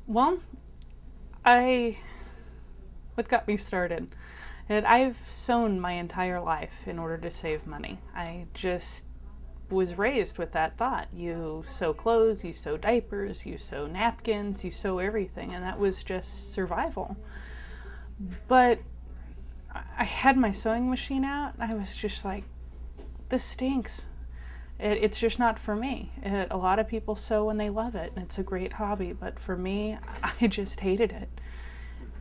Well, I what got me started? And I've sewn my entire life in order to save money. I just was raised with that thought. You sew clothes, you sew diapers, you sew napkins, you sew everything, and that was just survival. But I had my sewing machine out, and I was just like, this stinks. It's just not for me. A lot of people sew and they love it, and it's a great hobby, but for me, I just hated it.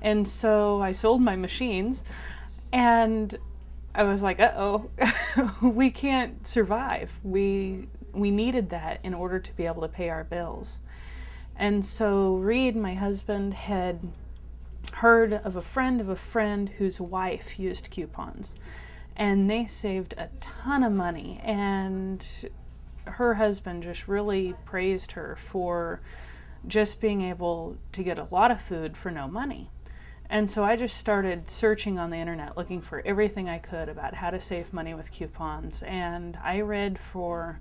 And so I sold my machines, and I was like, uh-oh, we can't survive. We needed that in order to be able to pay our bills. And so Reed, my husband, had heard of a friend whose wife used coupons. And they saved a ton of money. And her husband just really praised her for just being able to get a lot of food for no money. And so I just started searching on the internet, looking for everything I could about how to save money with coupons. And I read for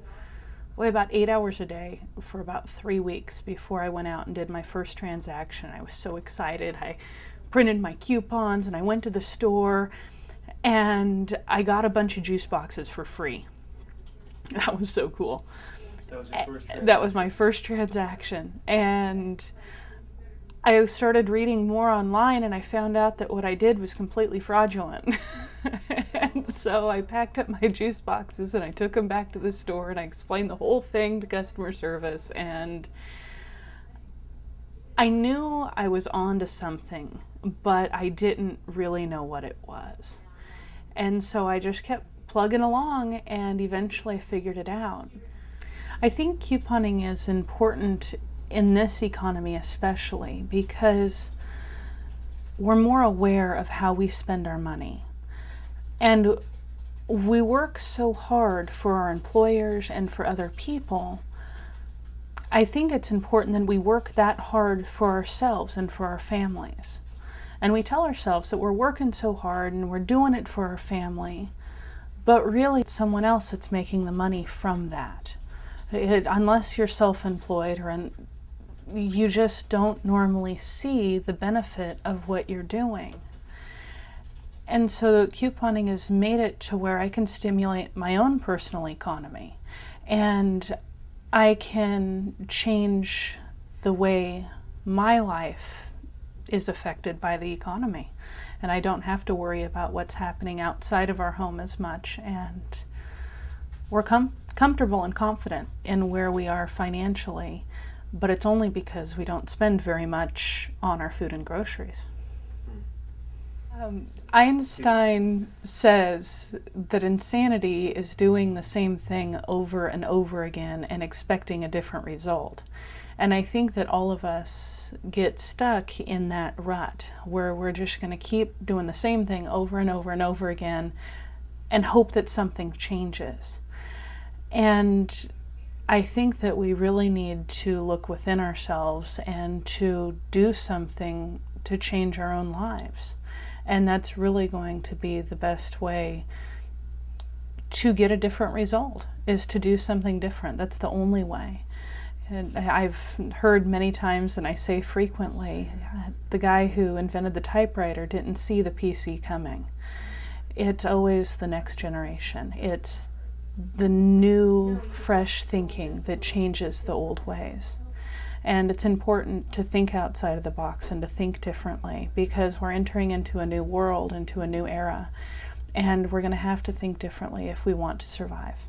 about 8 hours a day for about 3 weeks before I went out and did my first transaction. I was so excited. I printed my coupons and I went to the store and I got a bunch of juice boxes for free. That was so cool. That was your first transaction? That was my first transaction. And I started reading more online, and I found out that what I did was completely fraudulent. And so I packed up my juice boxes and I took them back to the store and I explained the whole thing to customer service. And I knew I was on to something, but I didn't really know what it was. And so I just kept plugging along, and eventually I figured it out. I think couponing is important in this economy especially because we're more aware of how we spend our money. And we work so hard for our employers and for other people. I think it's important that we work that hard for ourselves and for our families. And we tell ourselves that we're working so hard and we're doing it for our family, but really it's someone else that's making the money from that. Unless you're self-employed you just don't normally see the benefit of what you're doing. And so couponing has made it to where I can stimulate my own personal economy, and I can change the way my life is affected by the economy. And I don't have to worry about what's happening outside of our home as much, and we're comfortable and confident in where we are financially. But it's only because we don't spend very much on our food and groceries. Einstein says that insanity is doing the same thing over and over again and expecting a different result. And I think that all of us get stuck in that rut where we're just going to keep doing the same thing over and over and over again and hope that something changes. And I think that we really need to look within ourselves and to do something to change our own lives. And that's really going to be the best way to get a different result, is to do something different. That's the only way. And I've heard many times, and I say frequently, the guy who invented the typewriter didn't see the PC coming. It's always the next generation. It's the new, fresh thinking that changes the old ways. And it's important to think outside of the box and to think differently, because we're entering into a new world, into a new era, and we're going to have to think differently if we want to survive.